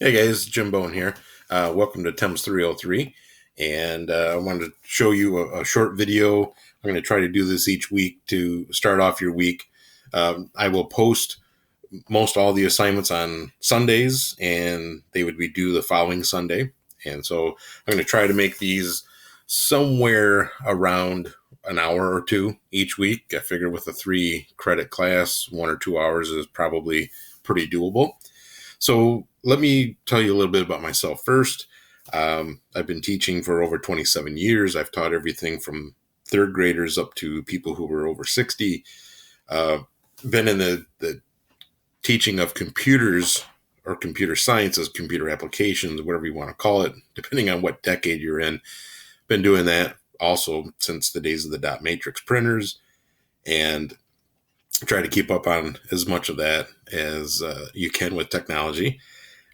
Hey guys, Jim Bone here. Welcome to Tems 303. And I wanted to show you a short video. I'm going to try to do this each week to start off your week. I will post most all the assignments on Sundays, and they would be due the following Sunday. And so I'm going to try to make these somewhere around an hour or two each week. I figure with a 3 credit class, 1 or 2 hours is probably pretty doable. So let me tell you a little bit about myself first. I've been teaching for over 27 years. I've taught everything from third graders up to people who were over 60. Been in the teaching of computers or computer sciences, computer applications, whatever you want to call it, depending on what decade you're in. Been doing that also since the days of the dot matrix printers, and try to keep up on as much of that as you can with technology.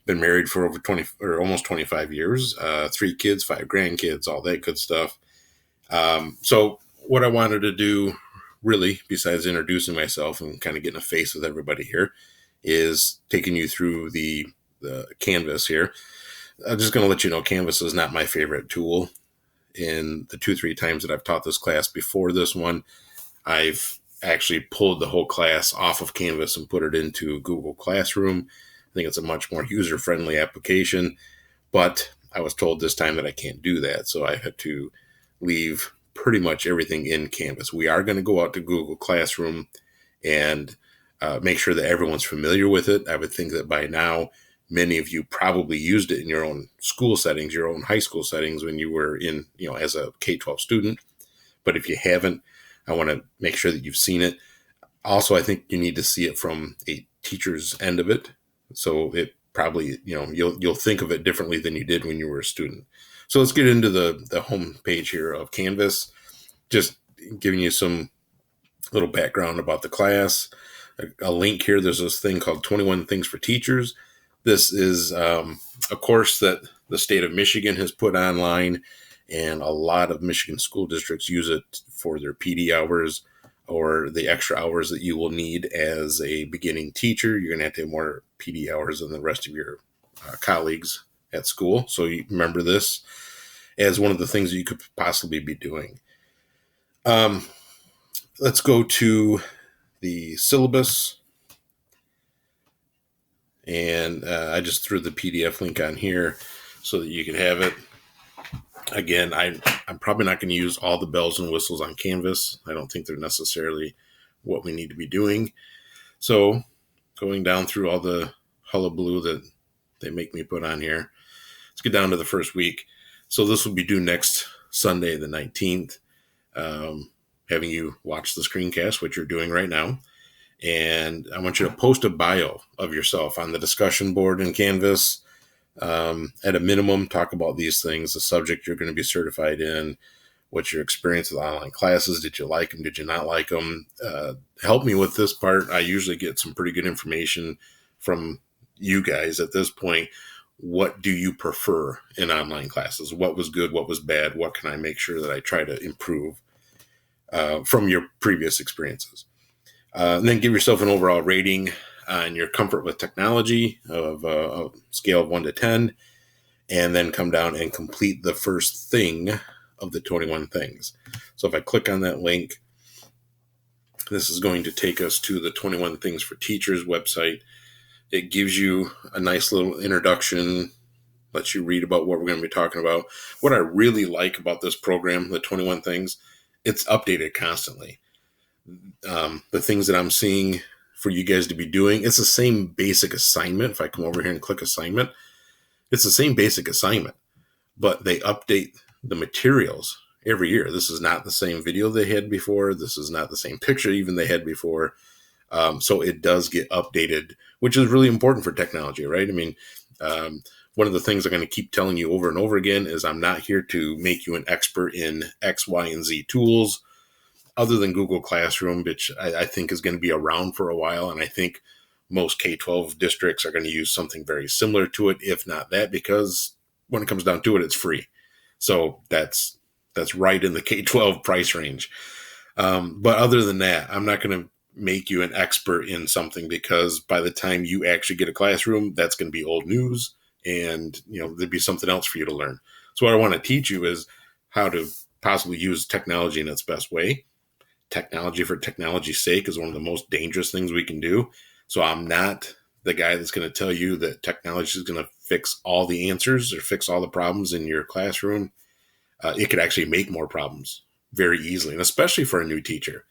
Been married for over 20 or almost 25 years, 3 kids, 5 grandkids, all that good stuff. So what I wanted to do really, besides introducing myself and kind of getting a face with everybody here, is taking you through the Canvas here. I'm just going to let you know Canvas is not my favorite tool. In the 2-3 times that I've taught this class before this one, I've actually pulled the whole class off of Canvas and put it into Google Classroom. I think it's a much more user-friendly application, but I was told this time that I can't do that, so I had to leave pretty much everything in Canvas. We are going to go out to Google Classroom and make sure that everyone's familiar with it. I would think that by now, many of you probably used it in your own school settings, your own high school settings when you were in, as a K-12 student. But if you haven't, I want to make sure that you've seen it. Also, I think you need to see it from a teacher's end of it. So it probably, you'll think of it differently than you did when you were a student. So let's get into the home page here of Canvas, just giving you some little background about the class. A link here, there's this thing called 21 Things for Teachers. This is a course that the state of Michigan has put online, and a lot of Michigan school districts use it for their PD hours or the extra hours that you will need as a beginning teacher. You're going to have more PD hours than the rest of your colleagues at school. So you remember this as one of the things that you could possibly be doing. Let's go to the syllabus. And I just threw the PDF link on here so that you can have it. Again, I'm probably not going to use all the bells and whistles on Canvas. I don't think they're necessarily what we need to be doing. So going down through all the hullabaloo that they make me put on here, let's get down to the first week. So this will be due next Sunday, the 19th. Having you watch the screencast, which you're doing right now. And I want you to post a bio of yourself on the discussion board in Canvas. At a minimum, talk about these things, the subject you're going to be certified in, what's your experience with online classes, did you like them, did you not like them? Help me with this part. I usually get some pretty good information from you guys at this point. What do you prefer in online classes? What was good? What was bad? What can I make sure that I try to improve from your previous experiences? And then give yourself an overall rating on your comfort with technology of a scale of 1 to 10, and then come down and complete the first thing of the 21 things. So if I click on that link, this is going to take us to the 21 Things for Teachers website. It gives you a nice little introduction, lets you read about what we're going to be talking about. What I really like about this program, the 21 Things, it's updated constantly. The things that I'm seeing for you guys to be doing, it's the same basic assignment. If I come over here and click assignment, it's the same basic assignment, but they update the materials every year. This is not the same video they had before. This is not the same picture even they had before. So it does get updated, which is really important for technology, right? I mean, one of the things I'm going to keep telling you over and over again is I'm not here to make you an expert in X, Y, and Z tools, other than Google Classroom, which I think is going to be around for a while. And I think most K-12 districts are going to use something very similar to it, if not that, because when it comes down to it, it's free. So that's right in the K-12 price range. But other than that, I'm not going to make you an expert in something, because by the time you actually get a classroom, that's going to be old news and there'd be something else for you to learn. So what I want to teach you is how to possibly use technology in its best way. Technology for technology's sake is one of the most dangerous things we can do. So I'm not the guy that's going to tell you that technology is going to fix all the answers or fix all the problems in your classroom. It could actually make more problems very easily, and especially for a new teacher.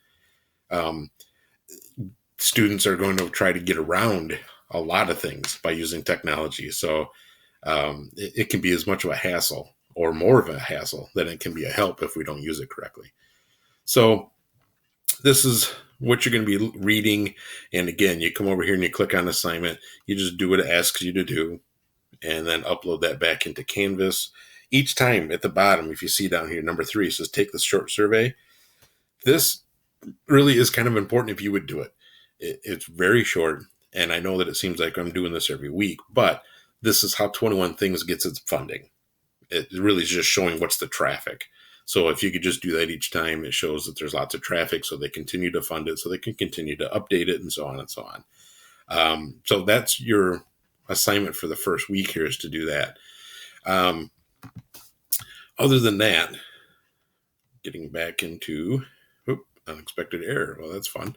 Students are going to try to get around a lot of things by using technology. So it can be as much of a hassle or more of a hassle than it can be a help if we don't use it correctly. So this is what you're going to be reading. And again, you come over here and you click on assignment. You just do what it asks you to do and then upload that back into Canvas. Each time at the bottom, if you see down here, number 3, it says take this short survey. This really is kind of important if you would do it. It's very short. And I know that it seems like I'm doing this every week, but this is how 21 Things gets its funding. It really is just showing what's the traffic. So if you could just do that each time, it shows that there's lots of traffic, so they continue to fund it, so they can continue to update it, and so on and so on. So that's your assignment for the first week here, is to do that. Other than that, getting back into unexpected error. Well, that's fun.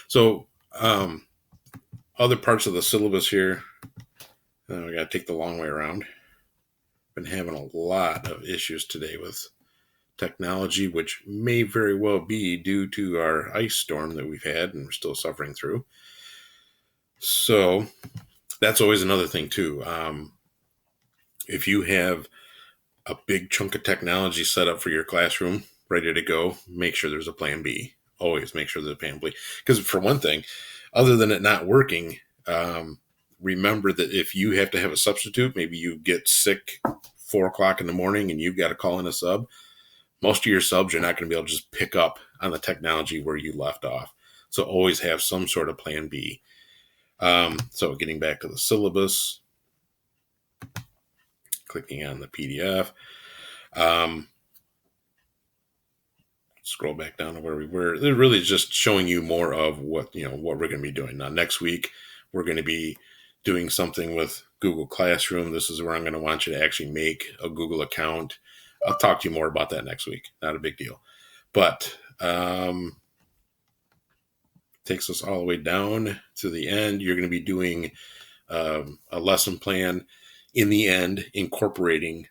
So other parts of the syllabus here, I got to take the long way around. Been having a lot of issues today with technology, which may very well be due to our ice storm that we've had and we're still suffering through. So that's always another thing too. If you have a big chunk of technology set up for your classroom, ready to go, make sure there's a plan B. Always make sure there's a plan B. Because for one thing, other than it not working, remember that if you have to have a substitute, maybe you get sick 4 o'clock in the morning and you've got to call in a sub, most of your subs you're not going to be able to just pick up on the technology where you left off. So always have some sort of plan B. So getting back to the syllabus, clicking on the PDF, scroll back down to where we were. It really is just showing you more of what we're going to be doing. Now, next week, we're going to be doing something with Google Classroom. This is where I'm going to want you to actually make a Google account. I'll talk to you more about that next week. Not a big deal. But takes us all the way down to the end. You're going to be doing a lesson plan, in the end, incorporating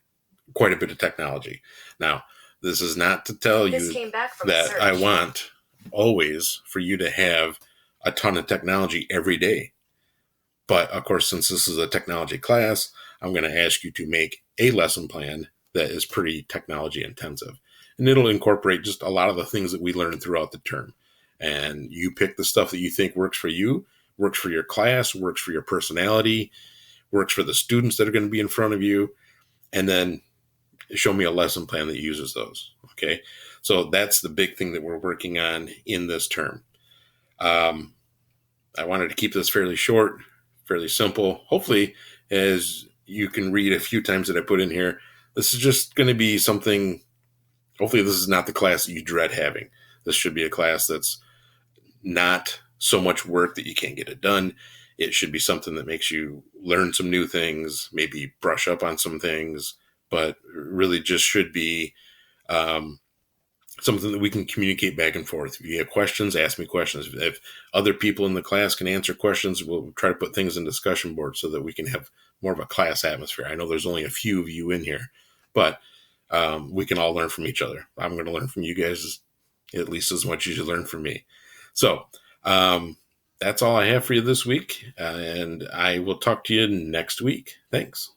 quite a bit of technology. Now, this is not to tell you that I want always for you to have a ton of technology every day. But of course, since this is a technology class, I'm going to ask you to make a lesson plan that is pretty technology intensive. And it'll incorporate just a lot of the things that we learned throughout the term. And you pick the stuff that you think works for you, works for your class, works for your personality, works for the students that are going to be in front of you. And then show me a lesson plan that uses those. Okay. So that's the big thing that we're working on in this term. I wanted to keep this fairly short, fairly simple. Hopefully, as you can read a few times that I put in here, this is just going to be something. Hopefully this is not the class that you dread having. This should be a class that's not so much work that you can't get it done. It should be something that makes you learn some new things, maybe brush up on some things, but really just should be something that we can communicate back and forth. If you have questions, ask me questions. If other people in the class can answer questions, we'll try to put things in discussion boards so that we can have more of a class atmosphere. I know there's only a few of you in here, but we can all learn from each other. I'm going to learn from you guys at least as much as you learn from me. So that's all I have for you this week, and I will talk to you next week. Thanks.